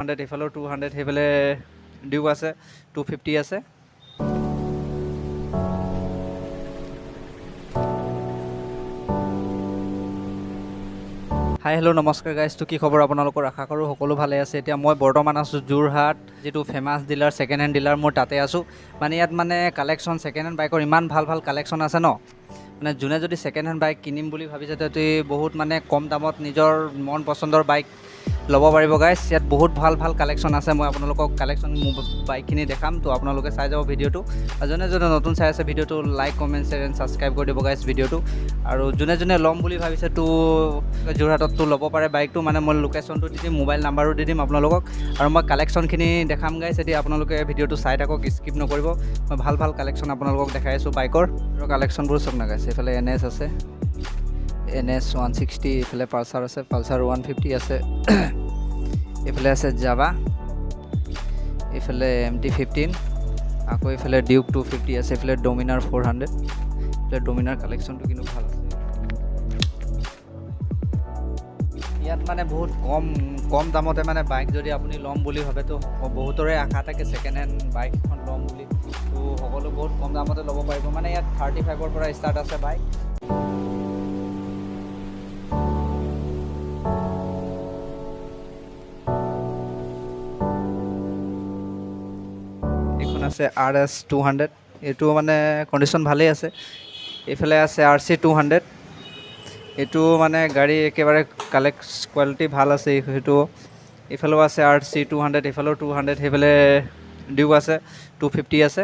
100 এইফালেও 200 সেইফালে ডিউ আছে 250 আছে। হাই হেল্ল' নমস্কাৰ গাইজ, তো কি খবৰ আপোনালোকৰ? আশা কৰোঁ সকলো ভালে আছে। এতিয়া মই বৰ্তমান আছোঁ যোৰহাট, যিটো famous dealer second hand dealer, মোৰ তাতে আছোঁ। মানে ইয়াত মানে কালেকশ্যন ছেকেণ্ড হেণ্ড বাইকৰ ইমান ভাল ভাল কালেকশ্যন আছে ন, মানে যোনে যদি ছেকেণ্ড হেণ্ড বাইক কিনিম বুলি ভাবিছে তেতি বহুত মানে কম দামত নিজৰ মন পচন্দৰ বাইক ল'ব পাৰিব গাইজ। ইয়াত বহুত ভাল ভাল কালেকশ্যন আছে। মই আপোনালোকক কালেকশ্যন বাইকখিনি দেখাম, তো আপোনালোকে চাই যাব ভিডিঅ'টো। আৰু যোনে যোনে নতুন চাই আছে ভিডিঅ'টো like comment share and subscribe কৰি দিব গাইজ ভিডিঅ'টো। আৰু যোনে যোনে ল'ম বুলি ভাবিছে তো যোৰহাটততো ল'ব পাৰে বাইকটো। মানে মই লোকেশ্যনটো দি দিম, মোবাইল নাম্বাৰো দি দিম আপোনালোকক, আৰু মই কালেকশ্যনখিনি দেখাম গাইজ। এতিয়া আপোনালোকে ভিডিঅ'টো চাই থাকক, স্কিপ নকৰিব। মই ভাল ভাল কালেকশ্যন আপোনালোকক দেখাই আছোঁ বাইকৰ। আৰু কালেকশ্যনবোৰ চব নাগাইছে। এইফালে NS আছে, NS 160, এইফালে পালচাৰ আছে, পালচাৰ 150 আছে, এইফালে আছে জাভা, এইফালে MT-15, আকৌ এইফালে ডিউক 250 আছে, এইফালে ডমিনাৰ 400। এইফালে ডমিনাৰ কালেকশ্যনটো কিন্তু ভাল আছে। ইয়াত মানে বহুত কম দামতে মানে বাইক যদি আপুনি ল'ম বুলি ভাবে তো বহুতৰে আশা থাকে ছেকেণ্ড হেণ্ড বাইক এখন ল'ম বুলি, তো সকলো বহুত কম দামতে ল'ব পাৰিব। মানে ইয়াত 35ৰ পৰা ষ্টাৰ্ট আছে বাইক। এইখন আছে RS 200, এইটো মানে কণ্ডিশ্যন ভালেই আছে। এইফালে আছে RC 200, এইটো মানে গাড়ী একেবাৰে কোৱালিটি ভাল আছে সেইটো। এইফালেও আছে RC 200, এইফালেও 200 সেইফালে ডিউ আছে 250 আছে।